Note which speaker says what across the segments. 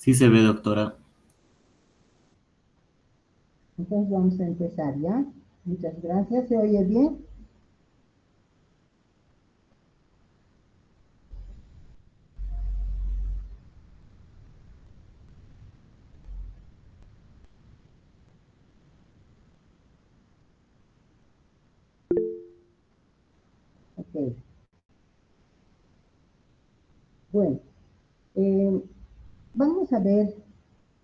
Speaker 1: Sí se ve, doctora.
Speaker 2: Entonces vamos a empezar ya. Muchas gracias. ¿Se oye bien? Ok. Bueno, eh, vamos a ver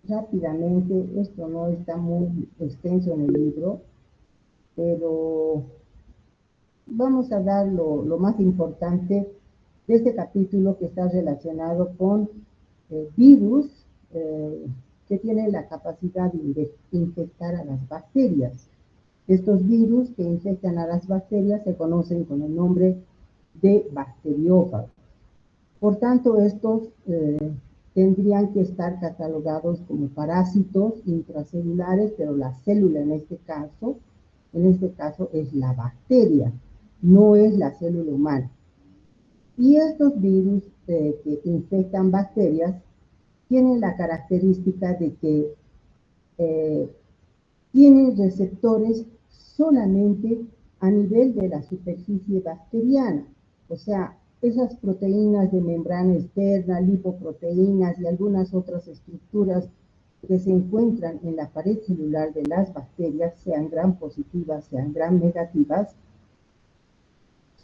Speaker 2: rápidamente. Esto no está muy extenso en el libro, pero vamos a dar lo más importante de este capítulo que está relacionado con virus que tienen la capacidad de infectar a las bacterias. Estos virus que infectan a las bacterias se conocen con el nombre de bacteriófagos. Por tanto, estos tendrían que estar catalogados como parásitos intracelulares, pero la célula en este caso es la bacteria, no es la célula humana. Y estos virus que infectan bacterias tienen la característica de que eh, tienen receptores solamente a nivel de la superficie bacteriana. O sea, esas proteínas de membrana externa, lipoproteínas y algunas otras estructuras que se encuentran en la pared celular de las bacterias, sean gram positivas, sean gram negativas,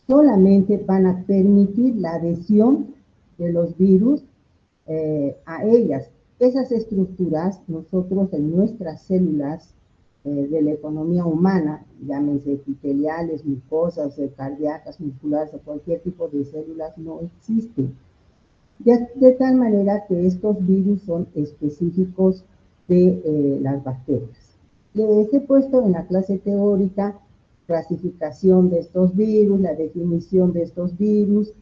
Speaker 2: solamente van a permitir la adhesión de los virus a ellas. Esas estructuras, nosotros en nuestras células de la economía humana, llámense epiteliales, mucosas, cardíacas, musculares o cualquier tipo de células, no existen. De tal manera que estos virus son específicos de las bacterias. Les he puesto en la clase teórica clasificación de estos virus, la definición de estos virus,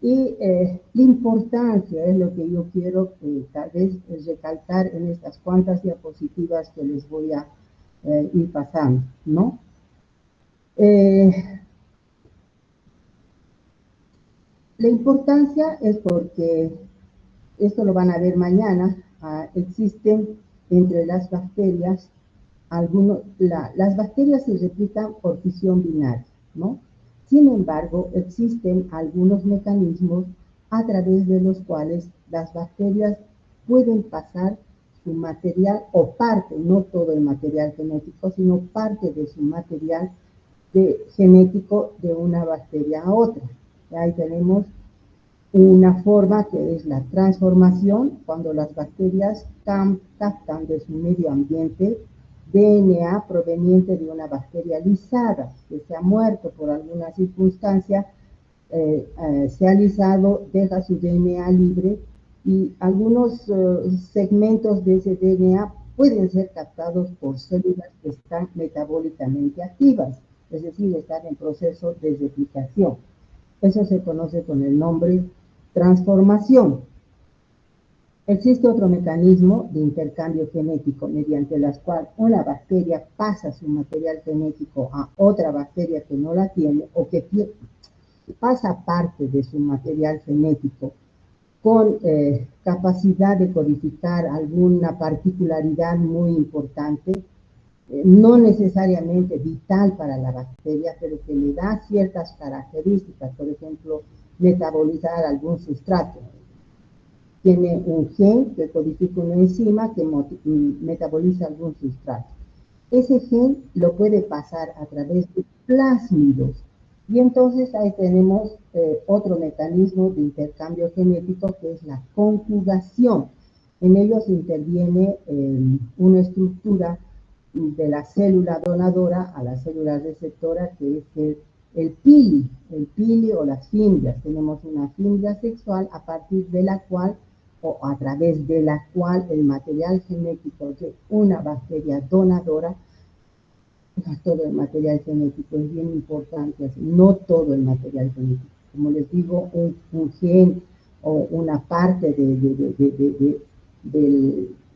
Speaker 2: y la importancia es lo que yo quiero tal vez recalcar en estas cuantas diapositivas que les voy a ir pasando, ¿no? Eh, la importancia es porque, esto lo van a ver mañana, existen entre las bacterias, las bacterias se replican por fisión binaria, ¿no? Sin embargo, existen algunos mecanismos a través de los cuales las bacterias pueden pasar su material o parte, no todo el material genético, sino parte de su material genético de una bacteria a otra. Ahí tenemos una forma que es la transformación, cuando las bacterias captan de su medio ambiente DNA proveniente de una bacteria lisada que se ha muerto por alguna circunstancia, se ha lisado, deja su DNA libre y algunos segmentos de ese DNA pueden ser captados por células que están metabólicamente activas, es decir, están en proceso de replicación. Eso se conoce con el nombre transformación. Existe otro mecanismo de intercambio genético mediante el cual una bacteria pasa su material genético a otra bacteria que no la tiene o que pasa parte de su material genético con capacidad de codificar alguna particularidad muy importante, no necesariamente vital para la bacteria, pero que le da ciertas características, por ejemplo, metabolizar algún sustrato. Tiene un gen que codifica una enzima que metaboliza algún sustrato. Ese gen lo puede pasar a través de plásmidos. Y entonces ahí tenemos otro mecanismo de intercambio genético que es la conjugación. En ellos interviene una estructura de la célula donadora a la célula receptora, que es el pili o las fimbrias. Tenemos una fimbria sexual a partir de la cual o a través de la cual el material genético de una bacteria donadora, no todo el material genético es bien importante, no todo el material genético. Como les digo, un gen o una parte del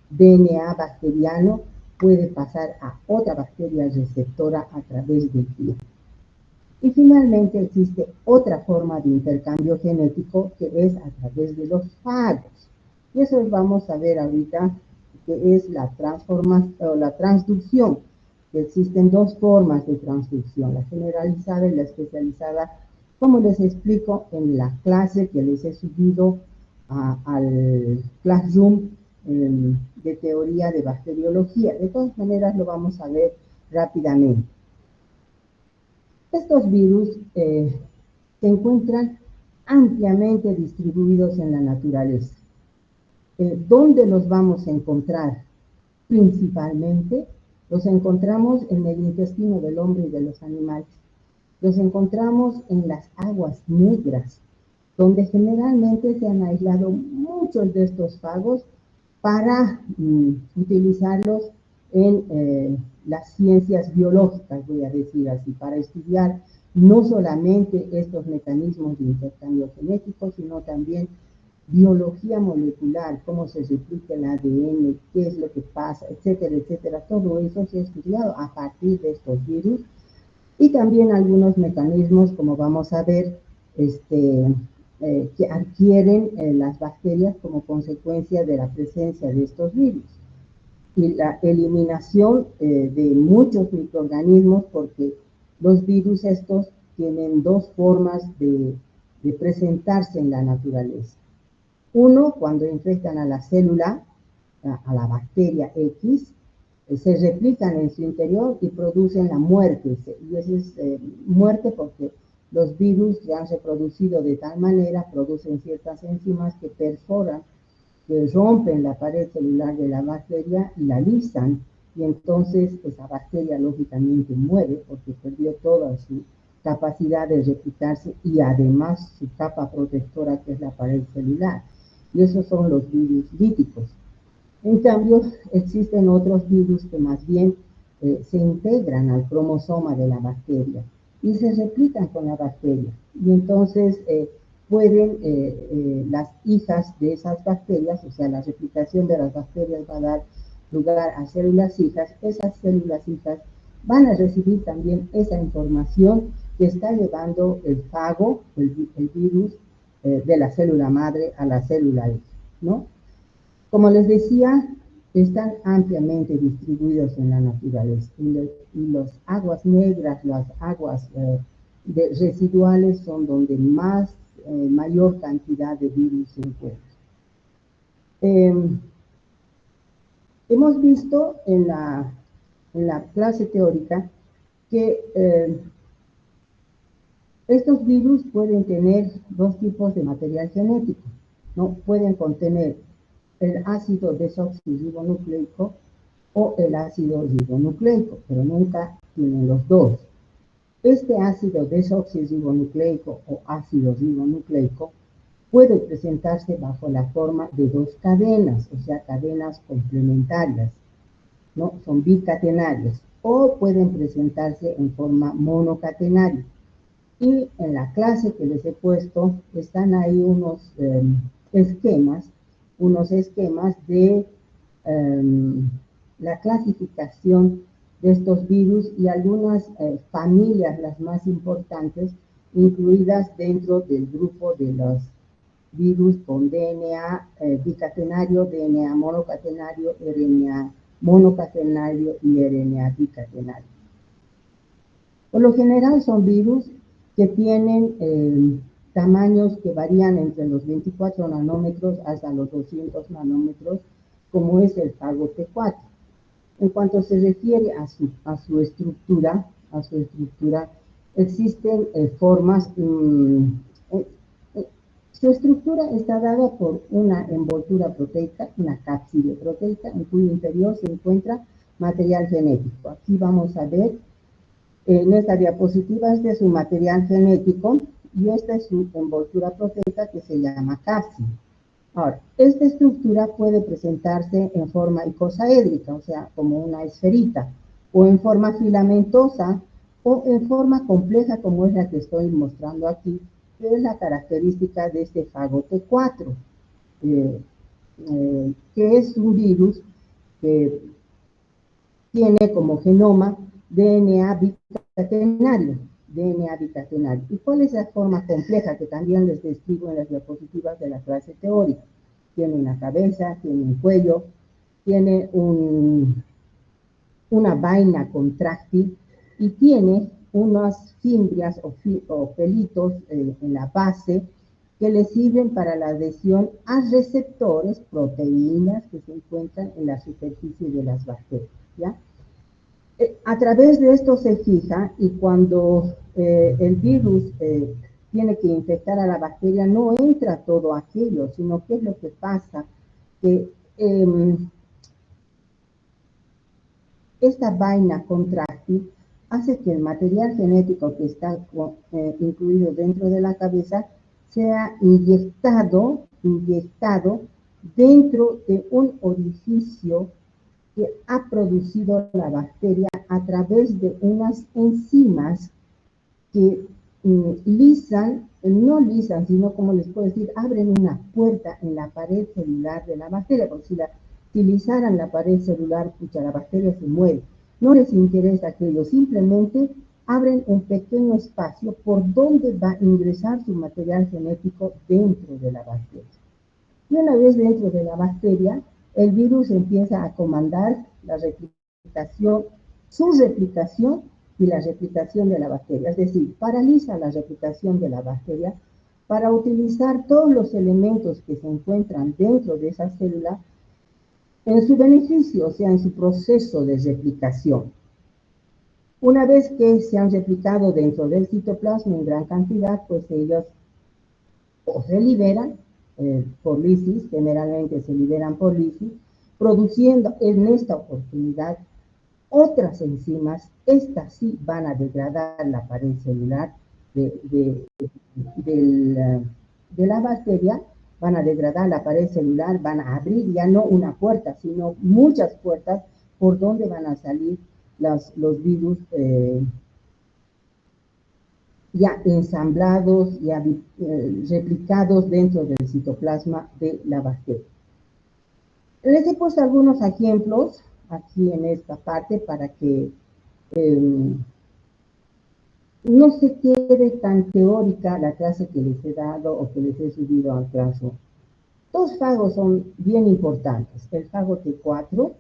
Speaker 2: DNA bacteriano puede pasar a otra bacteria receptora a través del pie. Y finalmente existe otra forma de intercambio genético que es a través de los fagos. Y eso vamos a ver ahorita, que es la transformación o la transducción, que existen dos formas de transducción, la generalizada y la especializada, como les explico en la clase que les he subido al Classroom de teoría de bacteriología. De todas maneras lo vamos a ver rápidamente. Estos virus se encuentran ampliamente distribuidos en la naturaleza. ¿Dónde los vamos a encontrar? Principalmente los encontramos en el intestino del hombre y de los animales. Los encontramos en las aguas negras, donde generalmente se han aislado muchos de estos fagos para utilizarlos en las ciencias biológicas, voy a decir así, para estudiar no solamente estos mecanismos de intercambio genético, sino también biología molecular, cómo se replica el ADN, qué es lo que pasa, etcétera, etcétera. Todo eso se ha estudiado a partir de estos virus y también algunos mecanismos, como vamos a ver, que adquieren las bacterias como consecuencia de la presencia de estos virus. Y la eliminación de muchos microorganismos, porque los virus estos tienen dos formas de presentarse en la naturaleza. Uno, cuando infectan a la célula, a la bacteria X, se replican en su interior y producen la muerte. Y eso es muerte porque los virus se han reproducido de tal manera, producen ciertas enzimas que perforan, que rompen la pared celular de la bacteria y la lisan, y entonces esa bacteria lógicamente muere porque perdió toda su capacidad de replicarse y además su capa protectora, que es la pared celular. Y esos son los virus líticos. En cambio, existen otros virus que más bien se integran al cromosoma de la bacteria y se replican con la bacteria. Y entonces pueden las hijas de esas bacterias, o sea, la replicación de las bacterias va a dar lugar a células hijas. Esas células hijas van a recibir también esa información que está llevando el fago, el virus, de la célula madre a la célula hija, ¿no? Como les decía, están ampliamente distribuidos en la naturaleza y las aguas negras, las aguas residuales son donde mayor cantidad de virus se encuentra. Hemos visto en la clase teórica que estos virus pueden tener dos tipos de material genético, ¿no? Pueden contener el ácido desoxirribonucleico o el ácido ribonucleico, pero nunca tienen los dos. Este ácido desoxirribonucleico o ácido ribonucleico puede presentarse bajo la forma de dos cadenas, o sea, cadenas complementarias, ¿no? Son bicatenarios, o pueden presentarse en forma monocatenaria. Y en la clase que les he puesto están ahí unos esquemas de la clasificación de estos virus y algunas familias, las más importantes, incluidas dentro del grupo de los virus con DNA bicatenario, DNA monocatenario, RNA monocatenario y RNA bicatenario. Por lo general son virus que tienen tamaños que varían entre los 24 nanómetros hasta los 200 nanómetros, como es el fago T4. En cuanto se refiere a su estructura, existen formas. Su estructura está dada por una envoltura proteica, una cápside proteica, en cuyo interior se encuentra material genético. Aquí vamos a ver en esta diapositiva este es su material genético y esta es su envoltura proteica que se llama cápside. Ahora, esta estructura puede presentarse en forma icosaédrica, o sea, como una esferita, o en forma filamentosa, o en forma compleja, como es la que estoy mostrando aquí, que es la característica de este fago T4, que es un virus que tiene como genoma DNA bicatenario. ¿Y cuál es la forma compleja que también les describo en las diapositivas de la clase teórica? tiene una cabeza, tiene un cuello, tiene una vaina contráctil y tiene unas fimbrias o pelitos en la base que le sirven para la adhesión a receptores, proteínas que se encuentran en la superficie de las bacterias, ¿ya? A través de esto se fija y cuando el virus tiene que infectar a la bacteria, no entra todo aquello, sino que es lo que pasa, que esta vaina contráctil hace que el material genético que está incluido dentro de la cabeza sea inyectado dentro de un orificio que ha producido la bacteria a través de unas enzimas que no lisan, sino como les puedo decir, abren una puerta en la pared celular de la bacteria, porque si lisaran la pared celular, pucha, la bacteria se muere. No les interesa aquello, simplemente abren un pequeño espacio por donde va a ingresar su material genético dentro de la bacteria. Y una vez dentro de la bacteria, el virus empieza a comandar la replicación, su replicación y la replicación de la bacteria. Es decir, paraliza la replicación de la bacteria para utilizar todos los elementos que se encuentran dentro de esa célula en su beneficio, o sea, en su proceso de replicación. Una vez que se han replicado dentro del citoplasma en gran cantidad, pues ellos o se liberan por lisis, generalmente se liberan por lisis, produciendo en esta oportunidad otras enzimas. Estas sí van a degradar la pared celular de la bacteria, van a degradar la pared celular, van a abrir ya no una puerta, sino muchas puertas por donde van a salir los virus ya ensamblados, ya replicados dentro del citoplasma de la bacteria. Les he puesto algunos ejemplos aquí en esta parte para que no se quede tan teórica la clase que les he dado o que les he subido al caso. Dos fagos son bien importantes. El fago T4,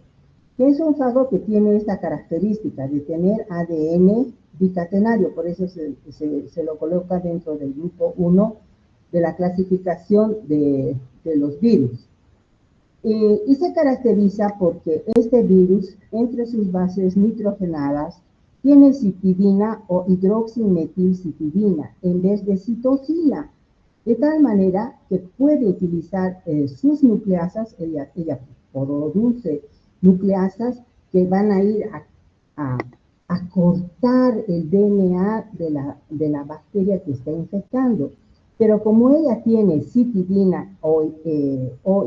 Speaker 2: que es un fago que tiene esta característica de tener ADN bicatenario, por eso se lo coloca dentro del grupo 1 de la clasificación de los virus. Y se caracteriza porque este virus, entre sus bases nitrogenadas, tiene citidina o hidroximetilcitidina en vez de citosina, de tal manera que puede utilizar sus nucleasas, ella produce nucleasas que van a ir a cortar el DNA de la bacteria que está infectando. Pero como ella tiene citidina o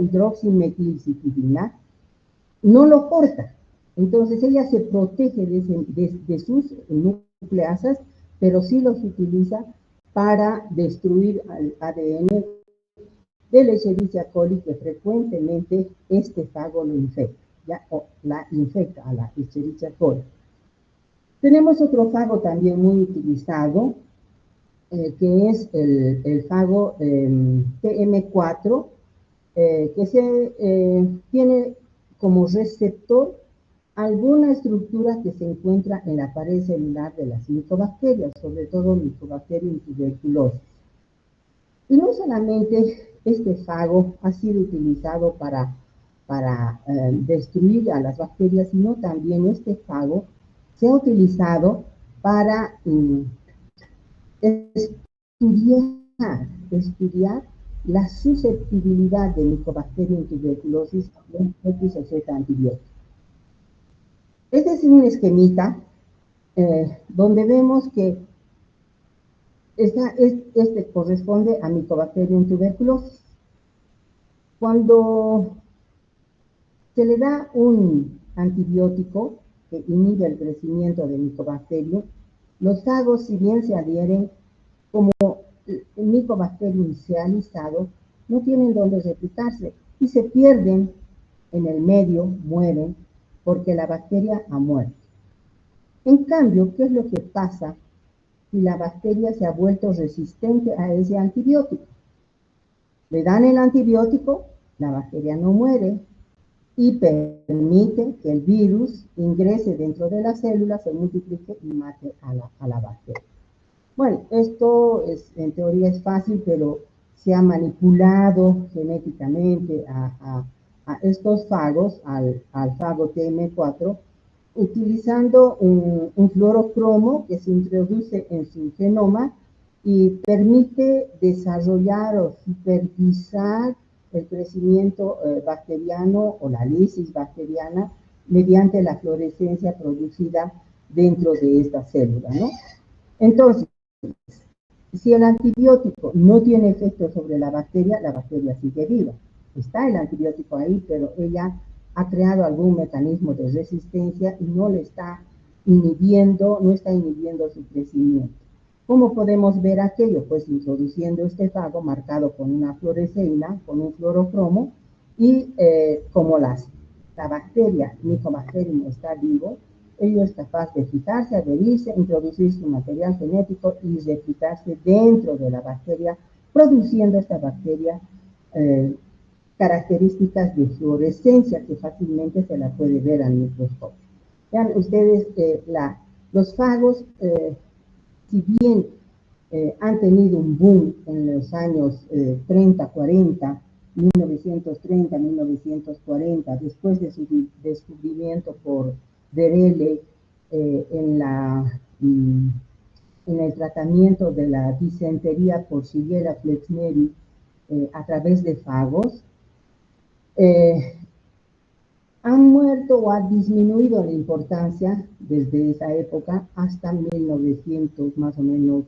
Speaker 2: hidroximetilcitidina, no lo corta. Entonces ella se protege de sus nucleasas, pero sí los utiliza para destruir el ADN de la Escherichia coli, que frecuentemente este fago lo infecta, ¿ya? O la infecta a la Escherichia coli. Tenemos otro fago también muy utilizado, que es el fago TM4, que tiene como receptor alguna estructura que se encuentra en la pared celular de las micobacterias, sobre todo Mycobacterium tuberculosis. Y no solamente este fago ha sido utilizado para destruir a las bacterias, sino también este fago se ha utilizado para estudiar la susceptibilidad de Mycobacterium tuberculosis a un X o Z antibiótico. Este es un esquemita donde vemos que este corresponde a Mycobacterium tuberculosis. Cuando se le da un antibiótico que inhibe el crecimiento de Mycobacterium, los fagos, si bien se adhieren, como el Mycobacterium se ha alisado, no tienen dónde replicarse y se pierden en el medio, mueren, porque la bacteria ha muerto. En cambio, ¿qué es lo que pasa si la bacteria se ha vuelto resistente a ese antibiótico? Le dan el antibiótico, la bacteria no muere y permite que el virus ingrese dentro de la célula, se multiplique y mate a la bacteria. Bueno, esto en teoría es fácil, pero se ha manipulado genéticamente a estos fagos, al fago TM4, utilizando un fluorocromo que se introduce en su genoma y permite desarrollar o supervisar el crecimiento bacteriano o la lisis bacteriana mediante la fluorescencia producida dentro de esta célula, ¿no? Entonces, si el antibiótico no tiene efecto sobre la bacteria sigue viva. Está el antibiótico ahí, pero ella ha creado algún mecanismo de resistencia y no le está inhibiendo, no está inhibiendo su crecimiento. ¿Cómo podemos ver aquello? Pues introduciendo este fago marcado con una fluoresceína, con un fluorocromo, y como la bacteria, Mycobacterium, está vivo, ello es capaz de fijarse, adherirse, introducir su material genético y replicarse dentro de la bacteria, produciendo esta bacteria características de fluorescencia que fácilmente se la puede ver al microscopio. Vean ustedes que los fagos, si bien han tenido un boom en los años 30, 40, 1930, 1940, después de su descubrimiento por Derele en el tratamiento de la disentería por Shigella flexneri a través de fagos, han muerto o ha disminuido la importancia desde esa época hasta 1900 más o menos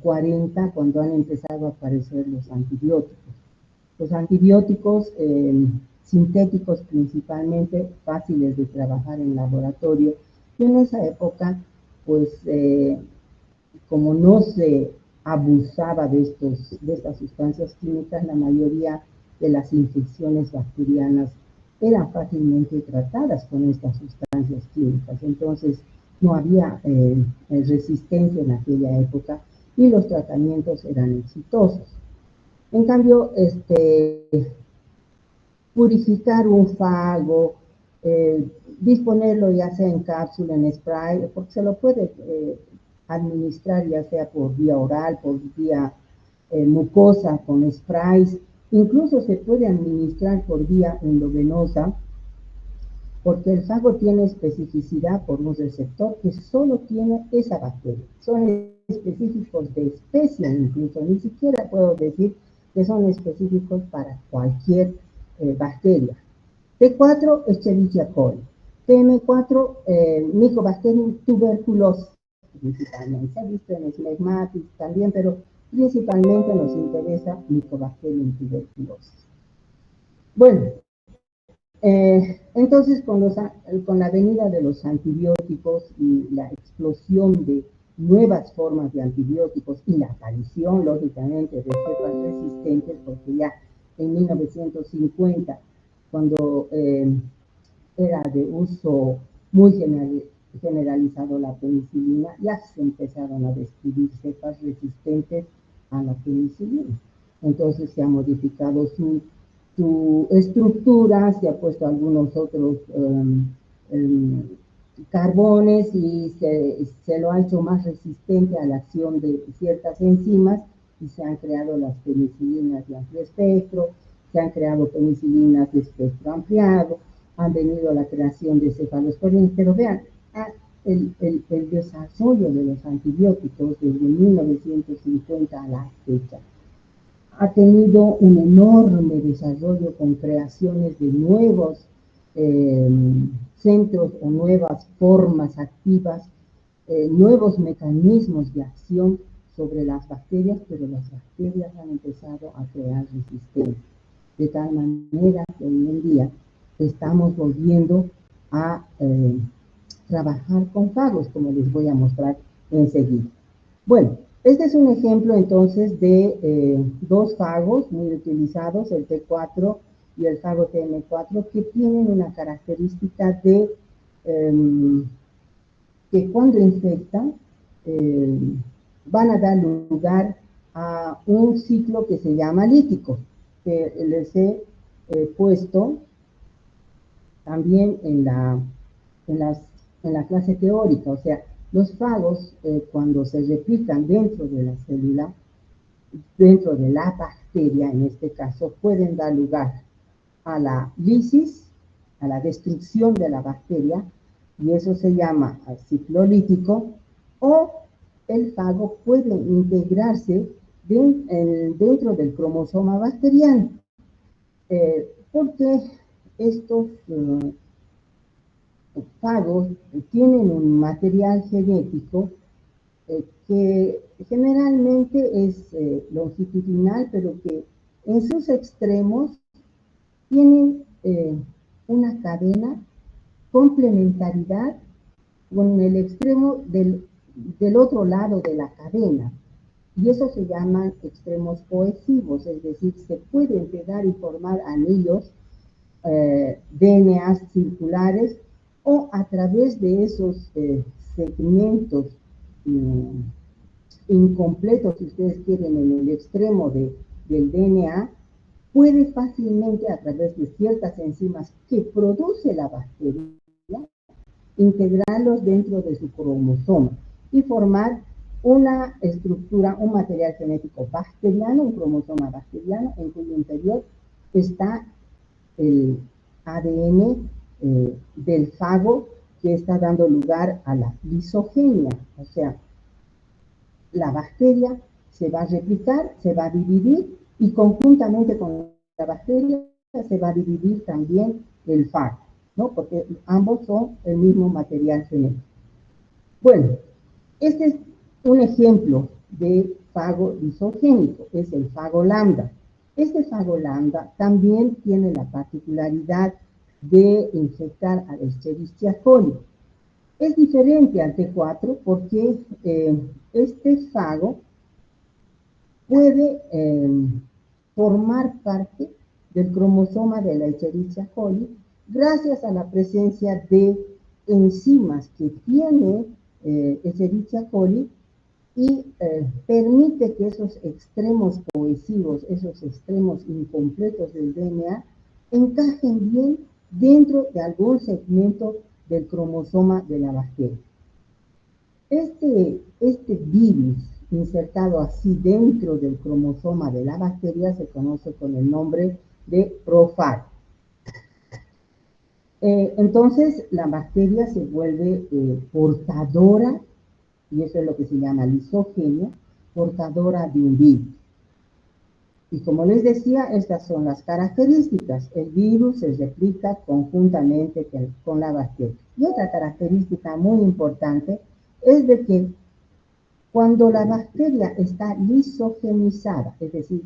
Speaker 2: 40, cuando han empezado a aparecer los antibióticos. Los antibióticos sintéticos principalmente, fáciles de trabajar en laboratorio, y en esa época, pues, como no se abusaba de estas sustancias químicas, la mayoría de las infecciones bacterianas eran fácilmente tratadas con estas sustancias químicas. Entonces, no había resistencia en aquella época y los tratamientos eran exitosos. En cambio, purificar un fago, disponerlo ya sea en cápsula, en spray, porque se lo puede administrar ya sea por vía oral, por vía mucosa, con sprays, incluso se puede administrar por vía endovenosa, porque el fago tiene especificidad por un receptor que solo tiene esa bacteria. Son específicos de especie, incluso ni siquiera puedo decir que son específicos para cualquier bacteria. T4, Escherichia coli. TM4, Mycobacterium tuberculosis, principalmente. Se ha visto en Smegmatis también, pero principalmente nos interesa Mycobacterium tuberculosis. Bueno, entonces con la venida de los antibióticos y la explosión de nuevas formas de antibióticos y la aparición, lógicamente, de cepas resistentes, porque ya en 1950, cuando era de uso muy generalizado la penicilina, ya se empezaron a describir cepas resistentes a la penicilina. Entonces se ha modificado su estructura, se ha puesto algunos otros carbones y se lo ha hecho más resistente a la acción de ciertas enzimas y se han creado las penicilinas de amplio espectro, se han creado penicilinas de espectro ampliado, han venido la creación de cefalosporines, pero vean, el desarrollo de los antibióticos desde 1950 a la fecha ha tenido un enorme desarrollo con creaciones de nuevos centros o nuevas formas activas, nuevos mecanismos de acción sobre las bacterias, pero las bacterias han empezado a crear resistencia. De tal manera que hoy en día estamos volviendo a trabajar con fagos, como les voy a mostrar enseguida. Bueno, este es un ejemplo entonces de dos fagos muy utilizados, el T4 y el fago TM4, que tienen una característica de que cuando infectan van a dar lugar a un ciclo que se llama lítico, que les he puesto también en, las, en la clase teórica. O sea, los fagos, cuando se replican dentro de la célula, dentro de la bacteria en este caso, pueden dar lugar a la lisis, a la destrucción de la bacteria, y eso se llama ciclo lítico, o el fago puede integrarse dentro del cromosoma bacteriano, porque estos fagos tienen un material genético que generalmente es longitudinal, pero que en sus extremos tienen una cadena complementariedad con el extremo del otro lado de la cadena. Y eso se llaman extremos cohesivos, es decir, se pueden pegar y formar anillos, DNAs circulares, o a través de esos segmentos incompletos, si ustedes quieren, en el extremo del DNA, puede fácilmente, a través de ciertas enzimas que produce la bacteria, integrarlos dentro de su cromosoma y formar una estructura, un material genético bacteriano, un cromosoma bacteriano, en cuyo interior está el ADN del fago que está dando lugar a la lisogenia. O sea, la bacteria se va a replicar, se va a dividir, y conjuntamente con la bacteria se va a dividir también el fago, ¿no? Porque ambos son el mismo material genético. Bueno, este es un ejemplo de fago lisogénico, es el fago lambda. Este fago lambda también tiene la particularidad de infectar a Escherichia coli. Es diferente al T4 porque este fago puede formar parte del cromosoma de la Escherichia coli gracias a la presencia de enzimas que tiene Escherichia coli, y permite que esos extremos cohesivos, esos extremos incompletos del DNA, encajen bien dentro de algún segmento del cromosoma de la bacteria. Este virus insertado así dentro del cromosoma de la bacteria se conoce con el nombre de profago. Entonces la bacteria se vuelve portadora, y eso es lo que se llama lisogenia, portadora de un virus. Y como les decía, estas son las características. El virus se replica conjuntamente con la bacteria. Y otra característica muy importante es de que cuando la bacteria está lisogenizada, es decir,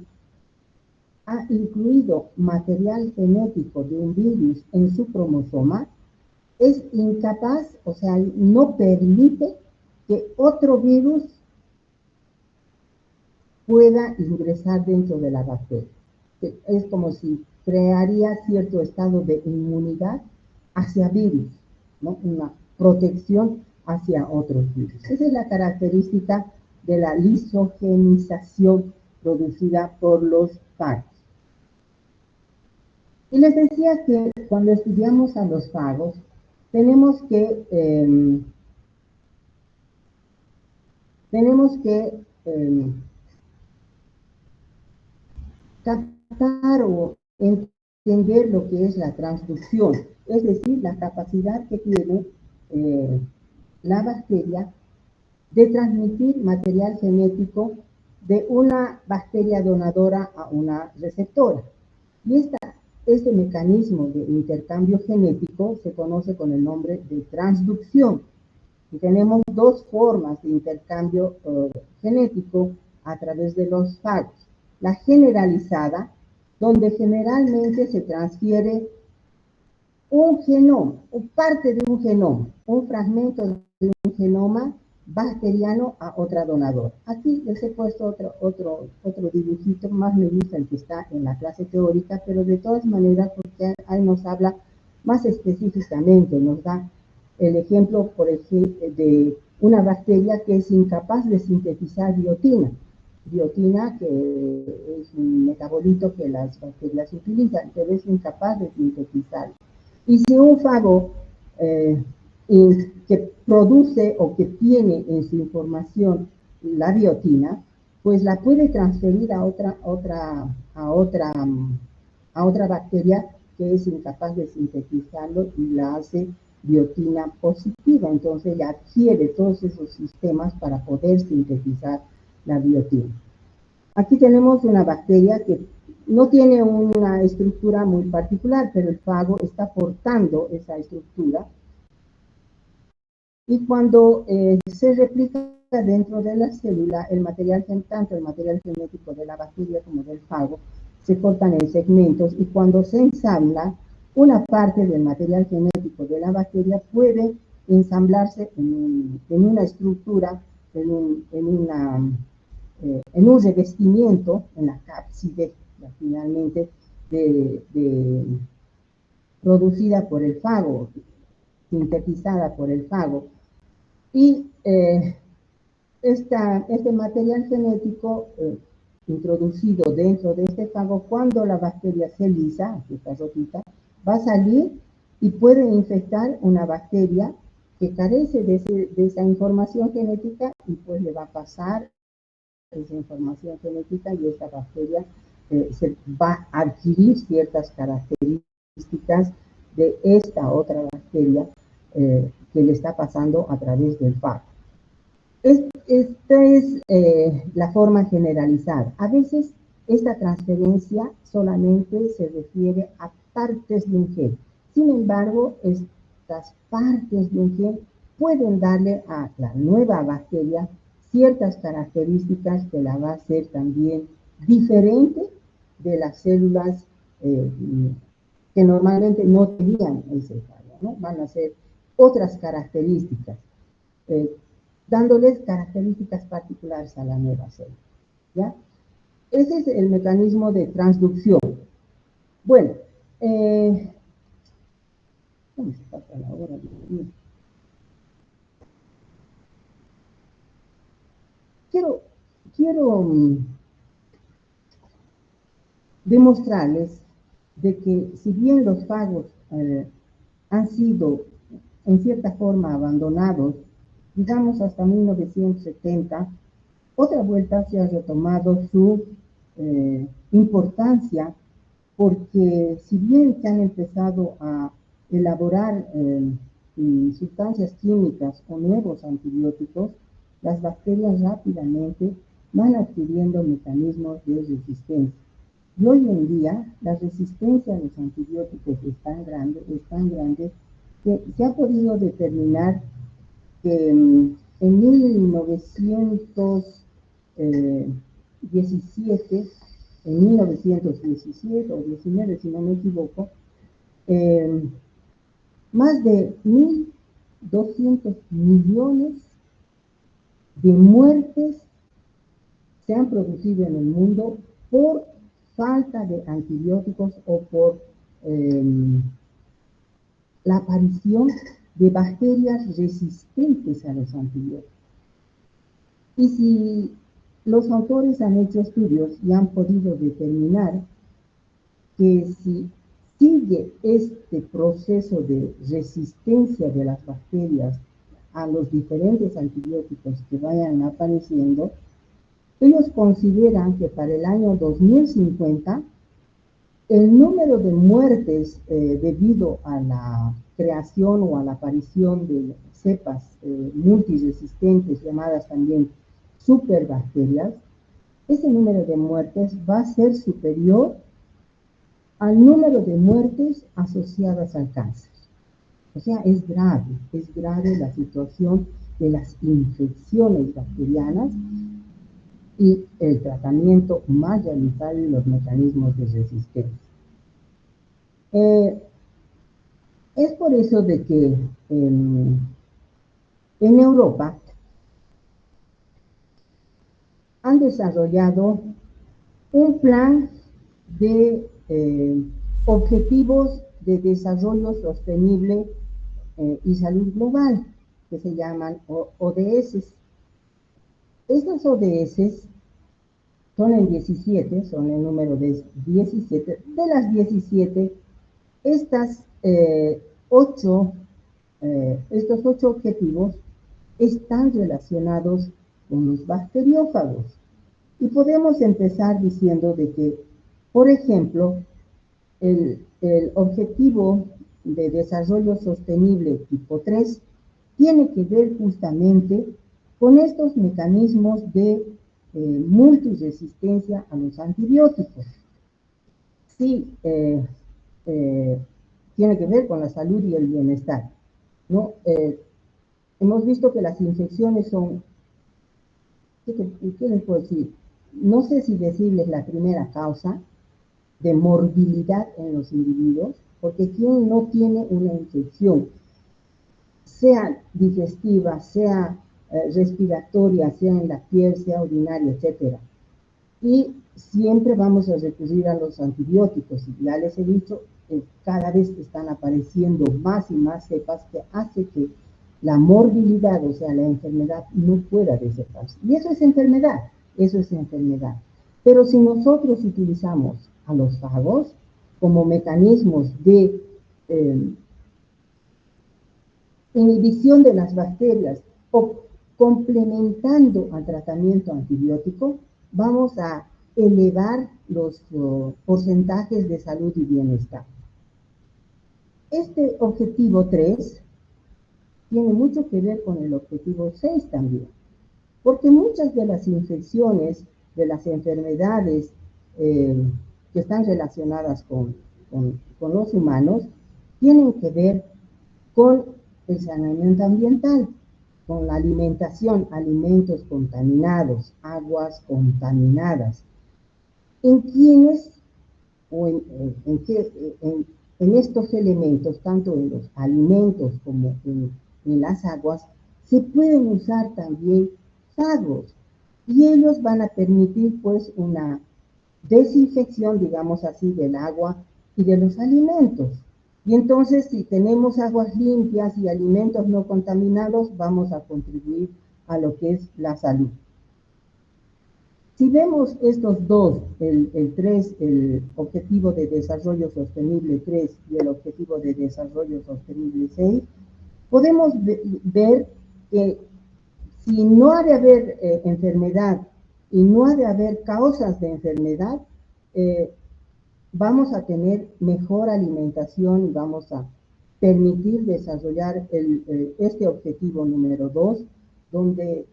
Speaker 2: ha incluido material genético de un virus en su cromosoma, es incapaz, o sea, no permite que otro virus pueda ingresar dentro de la bacteria. Es como si crearía cierto estado de inmunidad hacia virus, ¿no? Una protección hacia otros virus. Esa es la característica de la lisogenización producida por los fagos. Y les decía que cuando estudiamos a los fagos, tenemos que captar o entender lo que es la transducción, es decir, la capacidad que tiene la bacteria de transmitir material genético de una bacteria donadora a una receptora. Y este mecanismo de intercambio genético se conoce con el nombre de transducción. Y tenemos dos formas de intercambio genético a través de los fagos. La generalizada, donde generalmente se transfiere un genoma, o parte de un genoma, un fragmento de un genoma bacteriano a otra donadora. Aquí les he puesto otro dibujito, más me gusta el que está en la clase teórica, pero de todas maneras, porque ahí nos habla más específicamente, nos da el ejemplo, por ejemplo, de una bacteria que es incapaz de sintetizar biotina. biotina, que es un metabolito que las bacterias utilizan, pero es incapaz de sintetizar. Y si un fago que produce o que tiene en su información la biotina, pues la puede transferir a otra bacteria que es incapaz de sintetizarlo y la hace biotina positiva. Entonces ella adquiere todos esos sistemas para poder sintetizar la biotina. Aquí tenemos una bacteria que no tiene una estructura muy particular, pero el fago está portando esa estructura. Y cuando se replica dentro de la célula, tanto el material genético de la bacteria como del fago se cortan en segmentos, y cuando se ensambla, una parte del material genético de la bacteria puede ensamblarse en una estructura, en un revestimiento, en la cápside, finalmente, producida por el fago, sintetizada por el fago. Y este material genético introducido dentro de este fago, cuando la bacteria se lisa, esta rotita, va a salir y puede infectar una bacteria que carece de esa información genética, y pues le va a pasar esa información genética, y esta bacteria se va a adquirir ciertas características de esta otra bacteria que le está pasando a través del fago. Esta es la forma generalizada. A veces esta transferencia solamente se refiere a partes de un gen. Sin embargo, estas partes de un gen pueden darle a la nueva bacteria ciertas características que la va a hacer también diferente de las células que normalmente no tenían ese fallo, ¿no? Van a ser otras características, dándoles características particulares a la nueva célula, ¿ya? Ese es el mecanismo de transducción. Bueno, ¿cómo se pasa la hora? Quiero demostrarles de que, si bien los fagos han sido en cierta forma abandonados, digamos hasta 1970, otra vuelta se ha retomado su importancia, porque si bien se han empezado a elaborar sustancias químicas o nuevos antibióticos, las bacterias rápidamente van adquiriendo mecanismos de resistencia. Y hoy en día la resistencia a los antibióticos es tan grande que se ha podido determinar que en 1917, o 19, si no me equivoco, más de 1.200 millones de muertes se han producido en el mundo por falta de antibióticos o por la aparición de bacterias resistentes a los antibióticos. Y si los autores han hecho estudios y han podido determinar que si sigue este proceso de resistencia de las bacterias a los diferentes antibióticos que vayan apareciendo, ellos consideran que para el año 2050 el número de muertes debido a la creación o a la aparición de cepas multiresistentes, llamadas también superbacterias, ese número de muertes va a ser superior al número de muertes asociadas al cáncer. O sea, es grave la situación de las infecciones bacterianas, y el tratamiento más realizado y los mecanismos de resistencia. Es por eso de que en Europa han desarrollado un plan de objetivos de desarrollo sostenible y salud global, que se llaman ODS. Estas ODS son en 17, son el número de 17. De las 17, estas, estos 8 objetivos están relacionados con los bacteriófagos. Y podemos empezar diciendo de que, por ejemplo, el objetivo de desarrollo sostenible tipo 3 tiene que ver justamente con estos mecanismos de multiresistencia a los antibióticos. Sí, tiene que ver con la salud y el bienestar, ¿no? Hemos visto que las infecciones son, ¿qué les puedo decir? No sé si decirles la primera causa de morbilidad en los individuos, porque quien no tiene una infección, sea digestiva, sea respiratoria, sea en la piel, sea urinaria, etcétera. Y siempre vamos a recurrir a los antibióticos. Y ya les he dicho que cada vez están apareciendo más y más cepas que hace que la morbilidad, o sea, la enfermedad, no pueda desatarse. Y eso es enfermedad, eso es enfermedad. Pero si nosotros utilizamos a los fagos como mecanismos de inhibición de las bacterias o complementando al tratamiento antibiótico, vamos a elevar los porcentajes de salud y bienestar. Este objetivo 3 tiene mucho que ver con el objetivo 6 también, porque muchas de las infecciones, de las enfermedades que están relacionadas con los humanos, tienen que ver con el saneamiento ambiental, con la alimentación, alimentos contaminados, aguas contaminadas. ¿En quiénes o en estos elementos, tanto en los alimentos como en las aguas, se pueden usar también fagos? Y ellos van a permitir pues una desinfección, digamos así, del agua y de los alimentos. Y entonces, si tenemos aguas limpias y alimentos no contaminados, vamos a contribuir a lo que es la salud. Si vemos estos dos, el 3, el objetivo de desarrollo sostenible 3 y el objetivo de desarrollo sostenible 6, podemos ver que si no ha de haber enfermedad y no ha de haber causas de enfermedad, vamos a tener mejor alimentación y vamos a permitir desarrollar este objetivo número 2, donde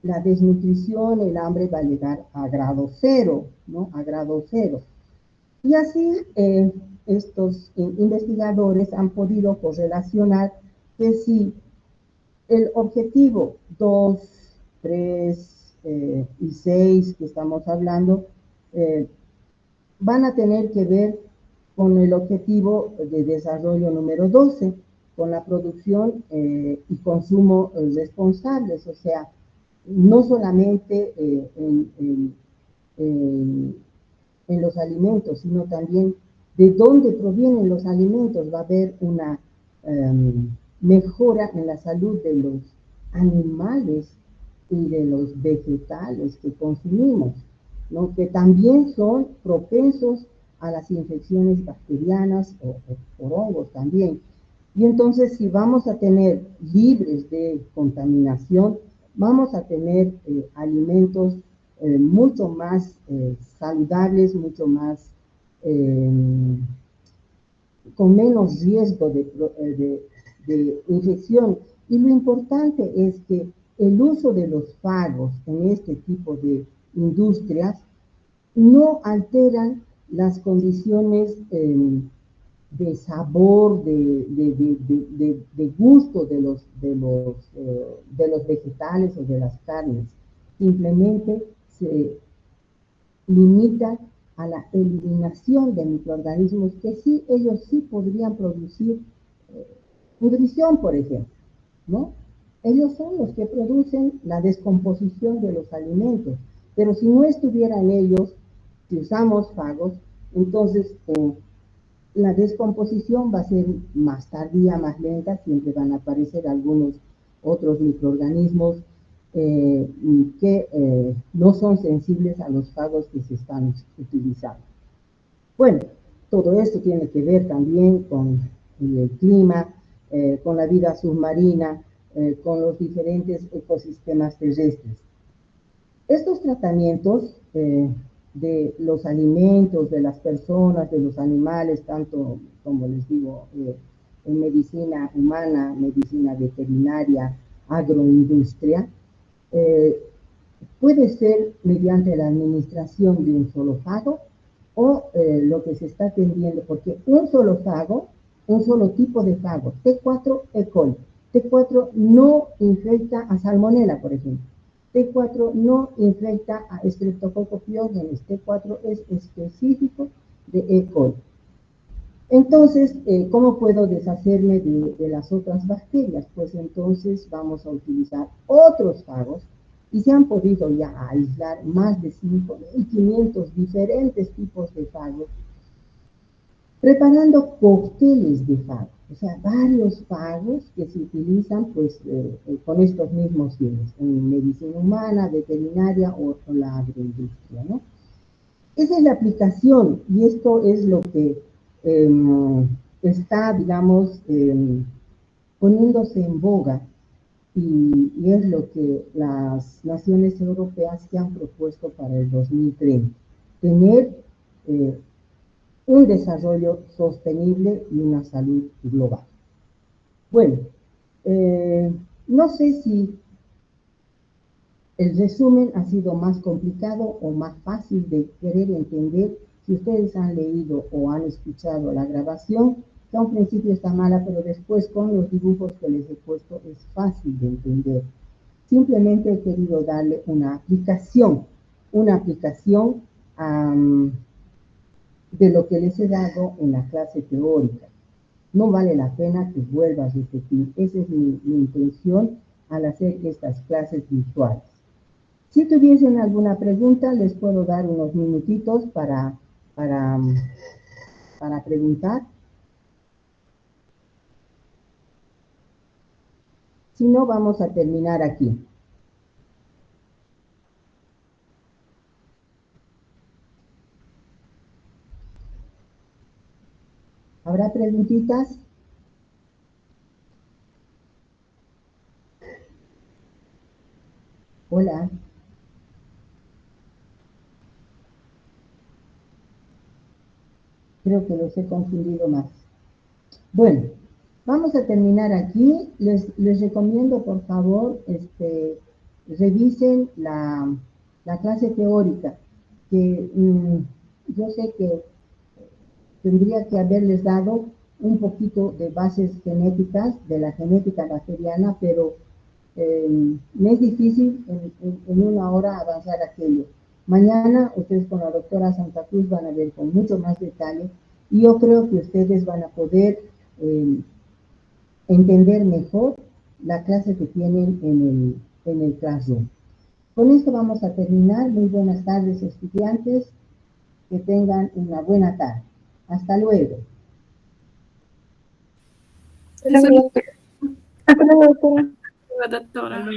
Speaker 2: la desnutrición, el hambre va a llegar a grado 0, ¿no? A grado 0. Y así estos investigadores han podido correlacionar que si el objetivo 2, 3 y 6 que estamos hablando van a tener que ver con el objetivo de desarrollo número 12, con la producción y consumo responsables, o sea, no solamente en los alimentos, sino también de dónde provienen los alimentos. Va a haber una mejora en la salud de los animales y de los vegetales que consumimos, ¿no? Que también son propensos a las infecciones bacterianas o por hongos también. Y entonces, si vamos a tener libres de contaminación, vamos a tener alimentos mucho más saludables, mucho más con menos riesgo de infección. Y lo importante es que el uso de los fagos en este tipo de industrias no alteran las condiciones de sabor, de gusto de los vegetales o de las carnes. Simplemente se limita a la eliminación de microorganismos que sí, ellos sí podrían producir pudrición, por ejemplo, ¿no? Ellos son los que producen la descomposición de los alimentos, pero si no estuvieran ellos, si usamos fagos, entonces la descomposición va a ser más tardía, más lenta, siempre van a aparecer algunos otros microorganismos que no son sensibles a los fagos que se están utilizando. Bueno, todo esto tiene que ver también con el clima, con la vida submarina, con los diferentes ecosistemas terrestres. Estos tratamientos de los alimentos, de las personas, de los animales, tanto como les digo, en medicina humana, medicina veterinaria, agroindustria, eh, puede ser mediante la administración de un solo fago o lo que se está atendiendo, porque un solo fago, un solo tipo de fago, T4 E. coli, T4 no infecta a salmonela, por ejemplo. T4 no infecta a Streptococcus pyogenes, T4 es específico de E. coli. Entonces, ¿cómo puedo deshacerme de las otras bacterias? Pues entonces vamos a utilizar otros fagos y se han podido ya aislar más de 5.500 diferentes tipos de fagos, preparando cócteles de fagos, o sea, varios fagos que se utilizan pues con estos mismos fines, en medicina humana, veterinaria o la agroindustria, ¿no? Esa es la aplicación y esto es lo que está, digamos, poniéndose en boga y es lo que las naciones europeas se han propuesto para el 2030, tener un desarrollo sostenible y una salud global. Bueno, no sé si el resumen ha sido más complicado o más fácil de querer entender. Si ustedes han leído o han escuchado la grabación, que a un principio está mala, pero después con los dibujos que les he puesto es fácil de entender. Simplemente he querido darle una aplicación de lo que les he dado en la clase teórica. No vale la pena que vuelva a repetir. Esa es mi intención al hacer estas clases virtuales. Si tuviesen alguna pregunta, les puedo dar unos minutitos para preguntar. Si no, vamos a terminar aquí. ¿Habrá preguntitas? Hola. Creo que los he confundido más. Bueno, vamos a terminar aquí. Les recomiendo, por favor, revisen la clase teórica, que yo sé que tendría que haberles dado un poquito de bases genéticas, de la genética bacteriana, pero me es difícil en una hora avanzar aquello. Mañana ustedes con la doctora Santa Cruz van a ver con mucho más detalle y yo creo que ustedes van a poder entender mejor la clase que tienen en el Classroom. Con esto vamos a terminar. Muy buenas tardes, estudiantes. Que tengan una buena tarde. Hasta luego.
Speaker 1: Hasta luego, doctora.
Speaker 3: Doctora.